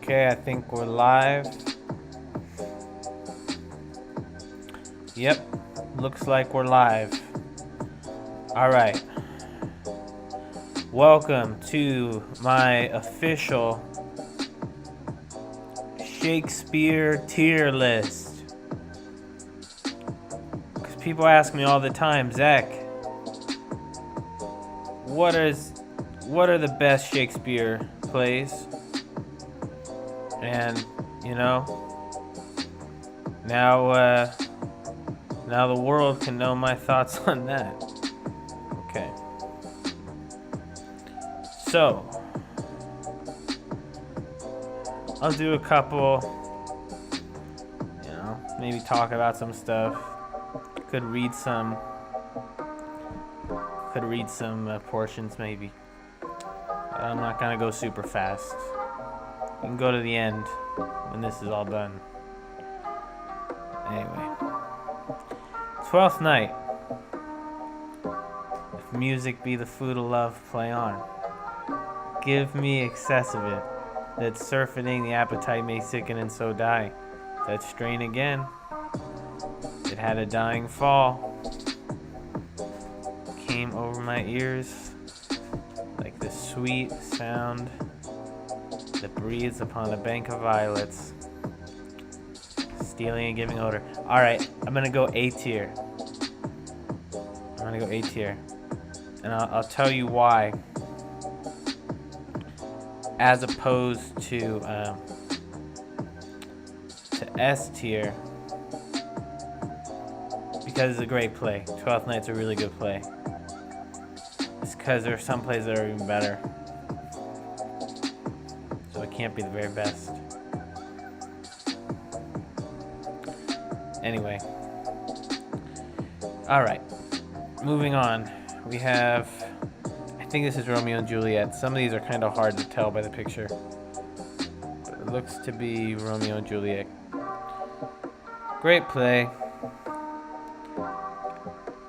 Okay, I think we're live. Yep, looks like we're live. Alright. Welcome to my official Shakespeare tier list. Because people ask me all the time, Zach, what are the best Shakespeare plays? And, you know, now the world can know my thoughts on that. Okay. So, I'll do a couple, maybe talk about some stuff. Could read some portions maybe. But I'm not gonna go super fast. You can go to the end when this is all done. Anyway. 12th night. If music be the food of love, play on. Give me excess of it, that surfeiting the appetite may sicken and so die. That strain again. It had a dying fall. Came over my ears like the sweet sound that breathes upon a bank of violets, stealing and giving odor. Alright, I'm gonna go A tier. And I'll tell you why. As opposed to S tier. Because it's a great play. 12th Night's a really good play. It's because there are some plays that are even better. So it can't be the very best. Anyway. Alright. Moving on. We have... I think this is Romeo and Juliet. Some of these are kind of hard to tell by the picture. But it looks to be Romeo and Juliet. Great play.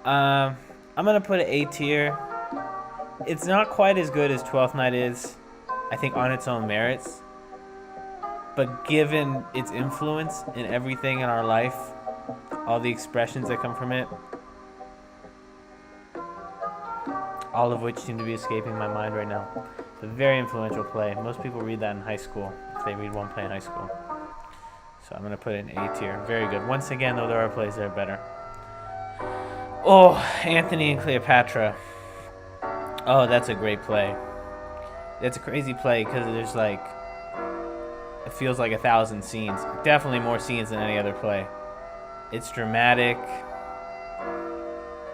I'm going to put it A tier. It's not quite as good as 12th Night is, I think, on its own merits. But given its influence in everything in our life, all the expressions that come from it, all of which seem to be escaping my mind right now. It's a very influential play. Most people read that in high school, if they read one play in high school. So I'm going to put it in A tier. Very good. Once again, though, there are plays that are better. Oh, Antony and Cleopatra. Oh, that's a great play. It's a crazy play because there's like... It feels like 1,000 scenes. Definitely more scenes than any other play. It's dramatic.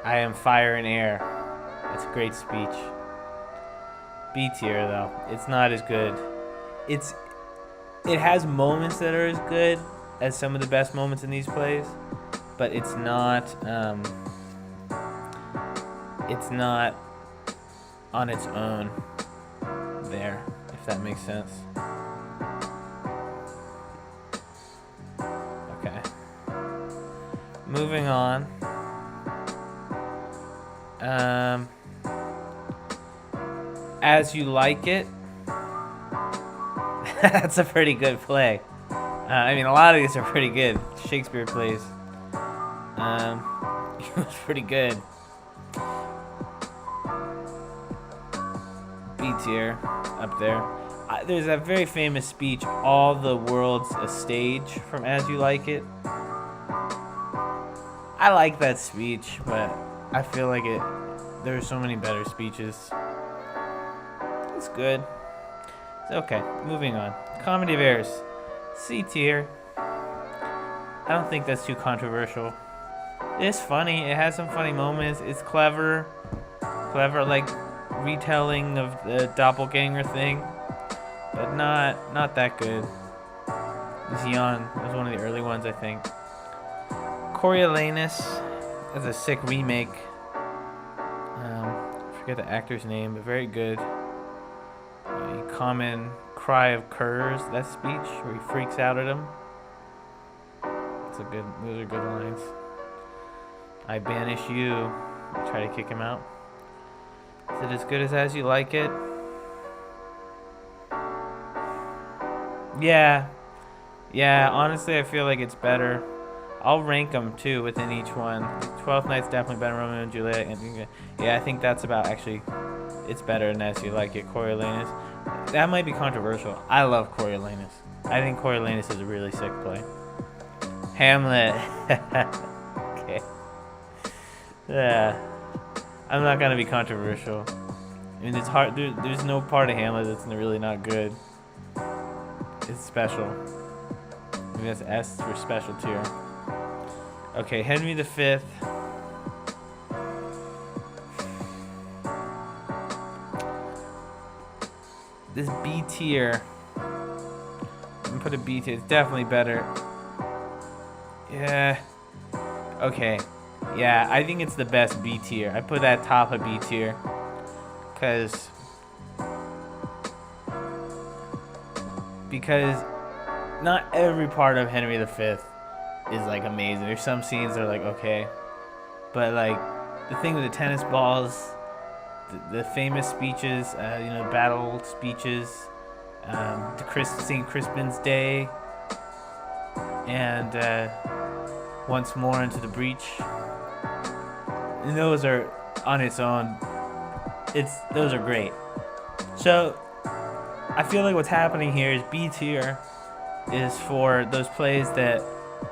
I am fire and air. It's a great speech. B tier though. It's not as good. It has moments that are as good as some of the best moments in these plays, but it's not on its own there, if that makes sense. Okay. Moving on. As You Like It. That's a pretty good play. I mean, a lot of these are pretty good. Shakespeare plays. It was pretty good. B tier, up there. There's that very famous speech, "All the world's a stage," from As You Like It. I like that speech, but I feel like there are so many better speeches. It's good. It's okay. Moving on. Comedy of Errors. C tier. I don't think that's too controversial. It's funny. It has some funny moments. It's clever. Clever, like, retelling of the doppelganger thing. But not that good. It was young. It was one of the early ones, I think. Coriolanus is a sick remake. I forget the actor's name, but very good. Common cry of curs, that speech where he freaks out at him. Those are good lines. I banish you. Try to kick him out. Is it as good as You Like It? Yeah, yeah. Honestly, I feel like it's better. I'll rank them too within each one. Twelfth Night's definitely better than Romeo and Juliet. Yeah, I think that's about actually. It's better than As You Like It, Coriolanus. That might be controversial. I love Coriolanus. I think Coriolanus is a really sick play. Hamlet. Okay. Yeah. I'm not gonna be controversial. I mean, it's hard. There's no part of Hamlet that's really not good. It's special. Maybe that's S for special tier. Okay, Henry V. This B tier. I'm gonna put a B tier. It's definitely better. Yeah. Okay. Yeah, I think it's the best B tier. I put that top of B tier. Because not every part of Henry V is like amazing. There's some scenes that are like okay. But like the thing with the tennis balls, the famous speeches, battle speeches, St. Crispin's Day, and Once More Into the Breach. And those are on its own. Those are great. So I feel like what's happening here is B tier is for those plays that,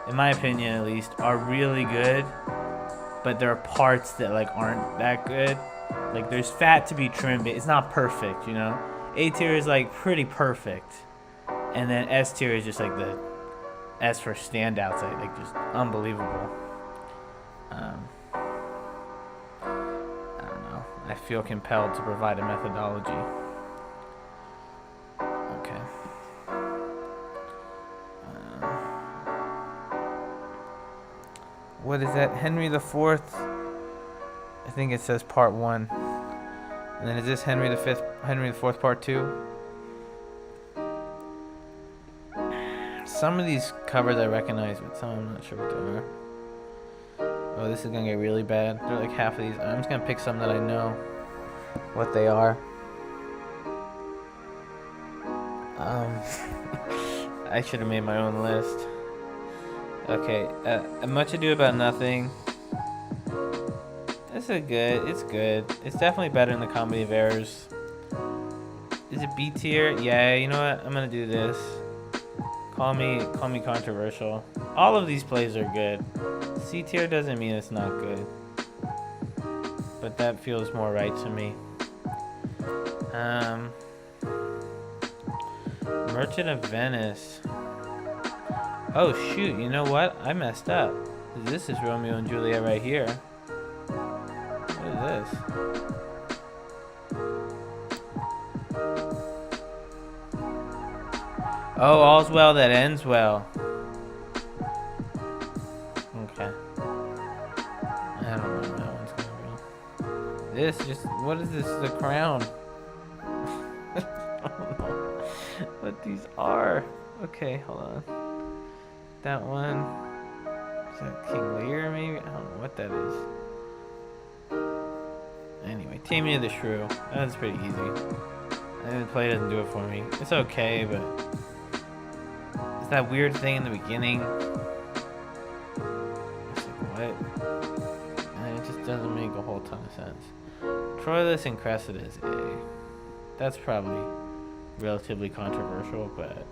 in my opinion at least, are really good, but there are parts that like aren't that good. Like there's fat to be trimmed. It's not perfect, you know. A tier is like pretty perfect, and then S tier is just like the S for standouts, like just unbelievable. I don't know. I feel compelled to provide a methodology. Okay. What is that? Henry the Fourth. I think it says part 1. And then is this Henry the Fourth part 2? Some of these covers I recognize, but some I'm not sure what they are. Oh, this is gonna get really bad. They're like half of these. I'm just gonna pick some that I know what they are. I should have made my own list. Okay, Much Ado About Nothing. It's good. It's definitely better than the Comedy of Errors. Is it B tier? Yeah, you know what? I'm gonna do this. Call me controversial. All of these plays are good. C tier doesn't mean it's not good, but that feels more right to me. Merchant of Venice. Oh shoot! You know what? I messed up. This is Romeo and Juliet right here. What is this? Oh, all's well that ends well. Okay. I don't know what that one's gonna be. What is this? The Crown. I don't know what these are. Okay, hold on. That one. Is that King Lear, maybe? I don't know what that is. Anyway, Taming of the Shrew. That's pretty easy. The play doesn't do it for me. It's okay, but it's that weird thing in the beginning. It's like, what? And it just doesn't make a whole ton of sense. Troilus and Cressida is A. That's probably relatively controversial, but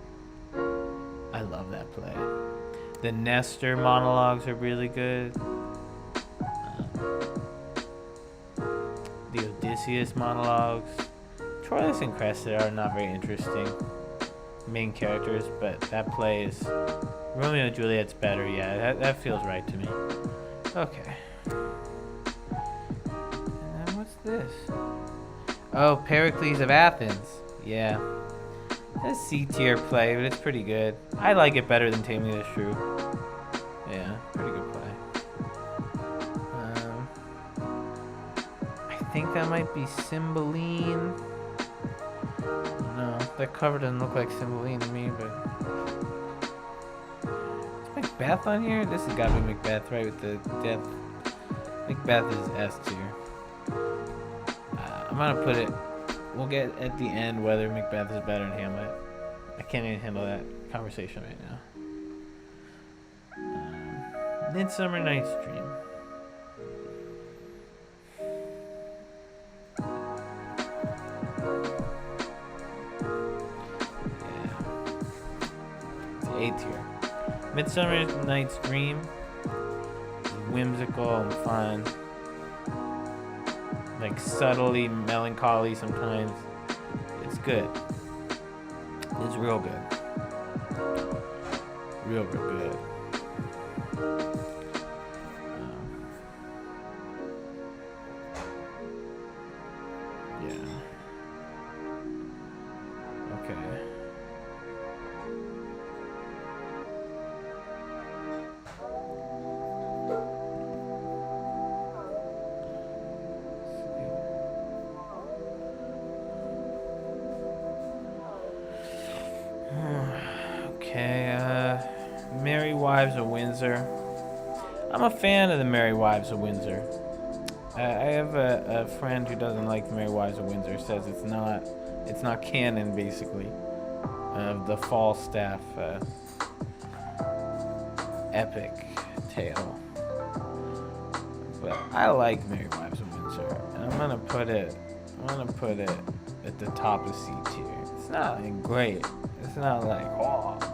I love that play. The Nestor monologues are really good. The Odysseus monologues. Troilus and Cressida are not very interesting main characters, but that play is Romeo and Juliet's better. Yeah, that feels right to me. Okay. And then what's this? Oh, Pericles of Athens. Yeah. That's C tier play, but it's pretty good. I like it better than Taming of the Shrew. Yeah, pretty good play. I think that might be Cymbeline. No, that cover doesn't look like Cymbeline to me, but is Macbeth on here? This has got to be Macbeth, right, with the death. Macbeth is S tier. I'm gonna put it. We'll get at the end whether Macbeth is better than Hamlet. I can't even handle that conversation right now. Midsummer Night's Dream. Yeah. It's A tier. Midsummer Night's Dream is whimsical and fun. Like subtly melancholy sometimes. It's good. It's real good. Real good. Yeah. Okay. Okay, Merry Wives of Windsor. I'm a fan of the Merry Wives of Windsor. I have a friend who doesn't like the Merry Wives of Windsor. Says it's not canon, basically, of the Falstaff epic tale. But I like Merry Wives of Windsor, and I'm gonna put it at the top of C tier. It's not like great. It's not like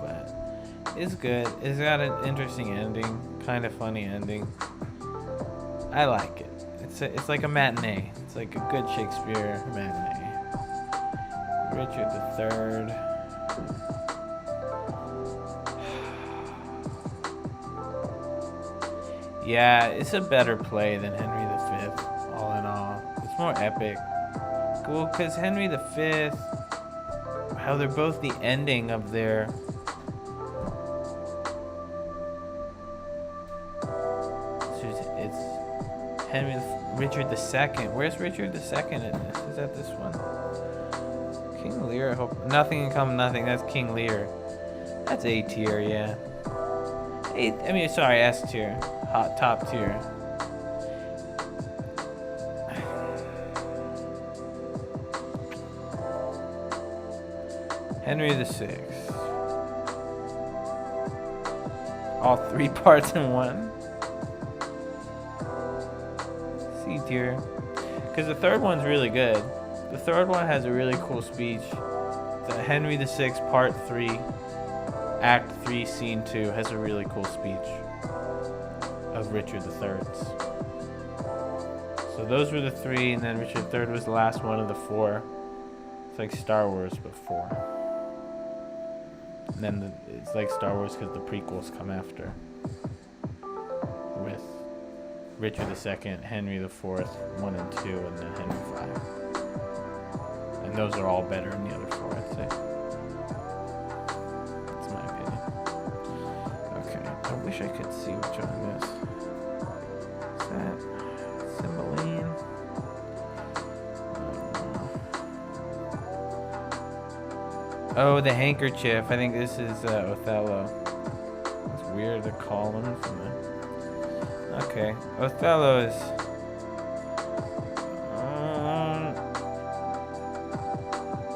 but it's good. It's got an interesting ending, kind of funny ending. I like it. It's like a matinee. It's like a good Shakespeare matinee. Richard III. Yeah, it's a better play than Henry V, all in all. It's more epic. Well, because Henry V, how they're both the ending of their... It's Richard II. Where's Richard II in this? Is that this one? King Lear, I hope. Nothing can come nothing. That's King Lear. That's A tier, yeah. S tier. Top tier. Henry VI. All 3 parts in one. C tier. Because the third one's really good. The third one has a really cool speech. The Henry VI Part 3, Act 3, Scene 2 has a really cool speech of Richard III's. So those were the 3, and then Richard III was the last one of the 4. It's like Star Wars, but 4. And then it's like Star Wars because the prequels come after. With Richard II, Henry IV, 1 and 2, and then Henry V. And those are all better than the other 4, I'd say. That's my opinion. Okay, I wish I could see which one it is. Is that Cymbeline? Oh, the handkerchief. I think this is Othello. It's weird, the columns. Okay, Othello is...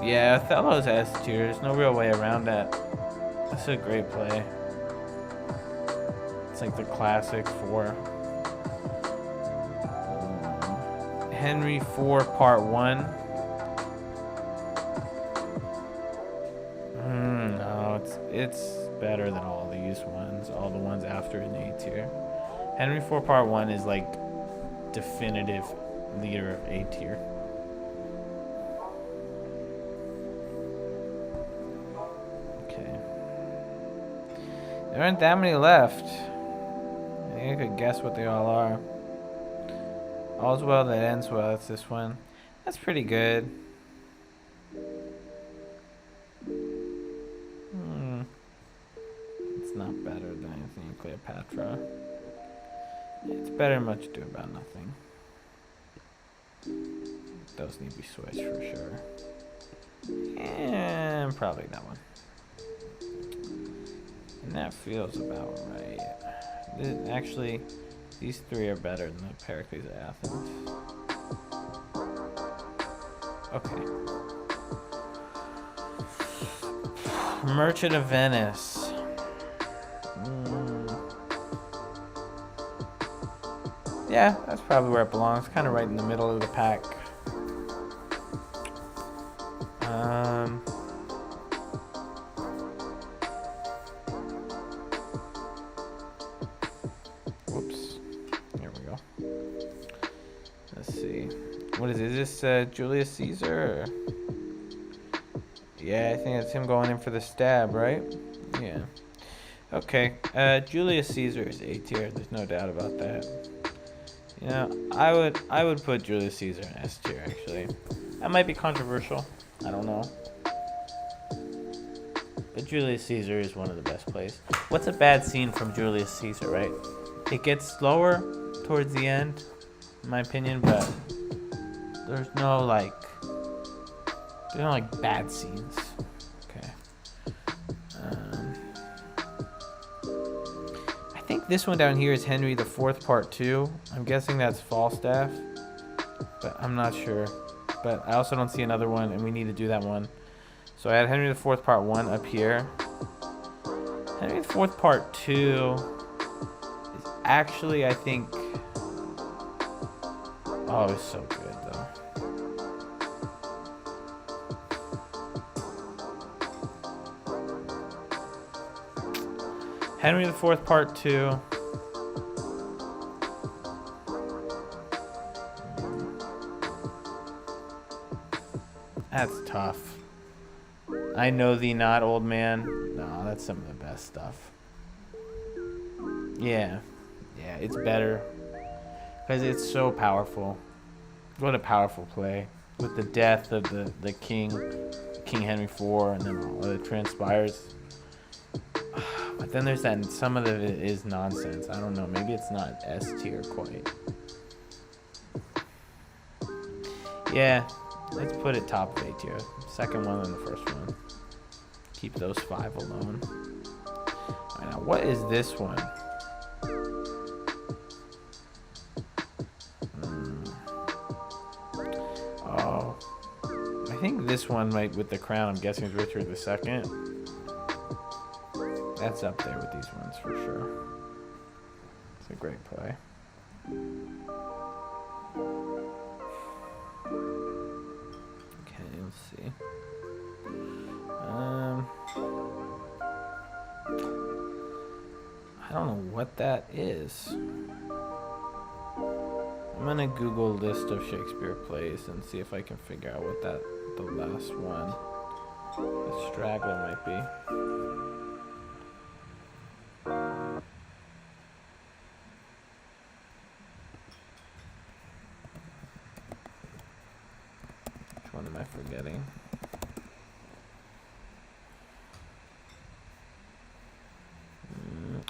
yeah, Othello's S tier. There's no real way around that. That's a great play. It's like the classic 4. Henry IV Part 1. No, it's better than all these ones. All the ones after in A tier. Henry IV Part 1 is like definitive leader of A tier. Okay. There aren't that many left. I think I could guess what they all are. All's well that ends well. That's this one. That's pretty good. It's not better than anything in Cleopatra. It's better than Much Ado About Nothing. Those need to be switched for sure. And probably that one. And that feels about right. Actually, these 3 are better than the Pericles of Athens. Okay. Merchant of Venice. Yeah, that's probably where it belongs. Kind of right in the middle of the pack. Whoops. Here we go. Let's see. What is it? Is this Julius Caesar? Or? Yeah, I think it's him going in for the stab, right? Yeah. Okay. Julius Caesar is A tier. There's no doubt about that. You know, I would put Julius Caesar in S tier, actually. That might be controversial. I don't know. But Julius Caesar is one of the best plays. What's a bad scene from Julius Caesar, right? It gets slower towards the end, in my opinion, but there's no bad scenes. Okay. I think this one down here is Henry IV Part 2. I'm guessing that's Falstaff, but I'm not sure. But I also don't see another one, and we need to do that one. So I had Henry IV Part 1 up here. Henry IV Part 2 is actually, I think... Oh, it's so good, though. Henry IV Part 2. That's tough. I Know Thee Not, Old Man. No, that's some of the best stuff. Yeah, it's better. Because it's so powerful. What a powerful play. With the death of the king, King Henry IV, and then all that transpires. But then there's that, some of it is nonsense. I don't know, maybe it's not S tier quite. Yeah, let's put it top of A tier. Second one and the first one. Keep those 5 alone. Alright, now what is this one? Oh, I think this one might, with the crown, I'm guessing is Richard II. That's up there with these ones for sure. It's a great play. Okay, let's see. I don't know what that is. I'm gonna Google a list of Shakespeare plays and see if I can figure out what the last one, the straggler, might be. Which one am I forgetting?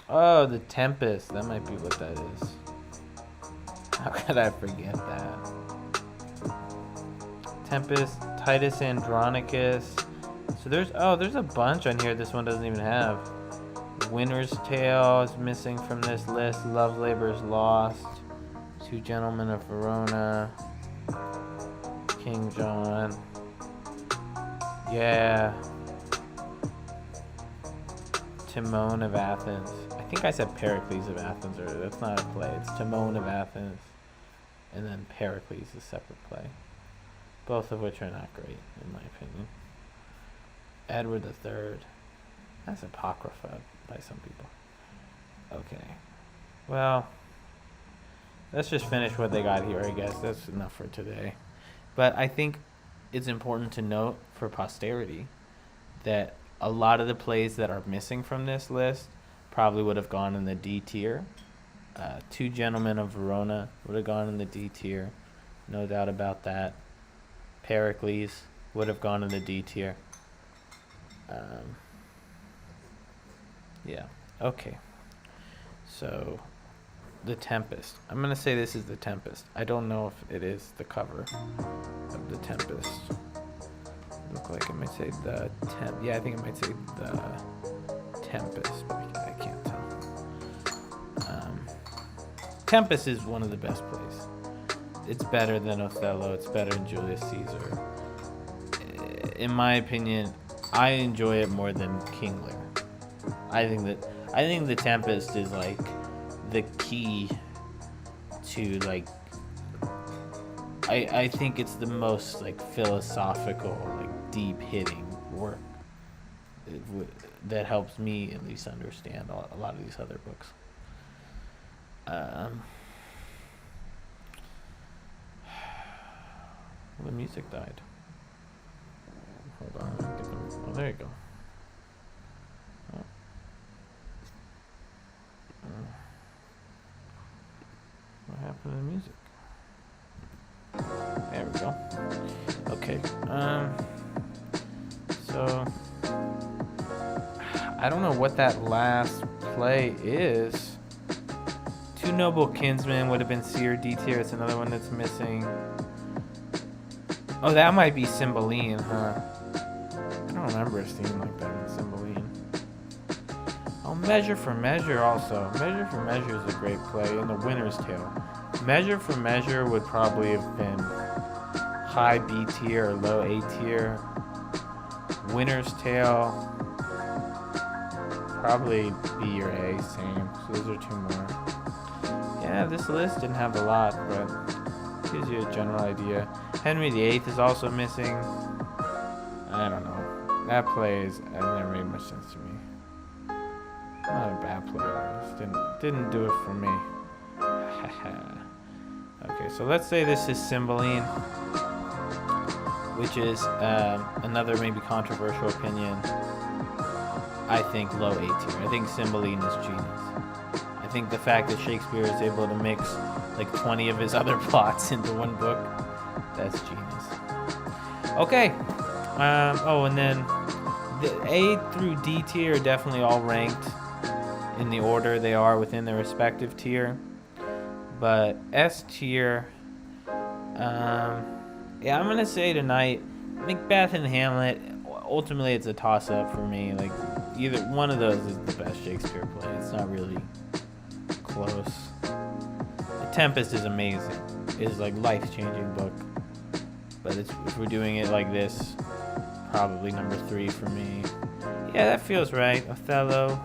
Oh, the Tempest. That might be what that is. How could I forget that? Tempest, Titus Andronicus. So there's a bunch on here this one doesn't even have. Winter's Tale is missing from this list. Love Labor's Lost. Two Gentlemen of Verona. King John. Yeah. Timon of Athens. I think I said Pericles of Athens earlier. That's not a play. It's Timon of Athens. And then Pericles is a separate play. Both of which are not great, in my opinion. Edward III. That's Apocrypha by some people. Okay. Well, let's just finish what they got here, I guess. That's enough for today. But I think it's important to note for posterity that a lot of the plays that are missing from this list probably would have gone in the D tier. Two Gentlemen of Verona would have gone in the D tier. No doubt about that. Pericles would have gone in the D tier. Yeah. Okay. So, The Tempest. I'm going to say this is The Tempest. I don't know if it is the cover of The Tempest. Look like it might say the yeah, I think it might say The Tempest, but I can't tell. Tempest is one of the best plays. It's better than Othello. It's better than Julius Caesar. In my opinion, I enjoy it more than King Lear. I think The Tempest is like the key to like. I think it's the most like philosophical, like deep hitting work that helps me at least understand a lot of these other books. The music died. Hold on. Oh, there you go. What happened to the music? There we go. Okay. So I don't know what that last play is. Two Noble Kinsmen would have been C or D tier. It's another one that's missing. Oh, that might be Cymbeline, huh? I don't remember a scene like that in Cymbeline. Oh, Measure for Measure also. Measure for Measure is a great play, and The Winter's Tale. Measure for Measure would probably have been high B tier or low A tier. Winter's Tale, probably B or A, same. So those are two more. Yeah, this list didn't have a lot, but gives you a general idea. Henry VIII is also missing. I don't know. That play has never made much sense to me. Not a bad play. Just didn't do it for me. Okay, so let's say this is Cymbeline, which is another maybe controversial opinion. I think low A tier. I think Cymbeline is genius. I think the fact that Shakespeare is able to mix like 20 of his other plots into one book, that's genius. Okay. And then the A through D tier are definitely all ranked in the order they are within their respective tier. But S tier, I'm going to say tonight, Macbeth and Hamlet, ultimately it's a toss-up for me. Like, either one of those is the best Shakespeare play. It's not really close. The Tempest is amazing. It's like life-changing book. But if we're doing it like this, probably number 3 for me. Yeah, that feels right. Othello,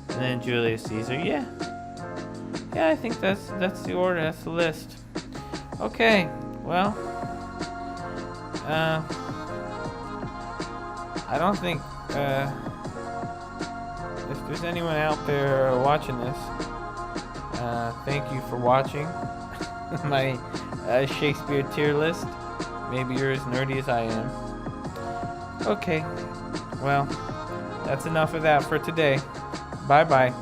and then Julius Caesar. Yeah, I think that's the order. That's the list. Okay, well, I don't think if there's anyone out there watching this, thank you for watching my Shakespeare tier list. Maybe you're as nerdy as I am. Okay, well, that's enough of that for today. Bye-bye.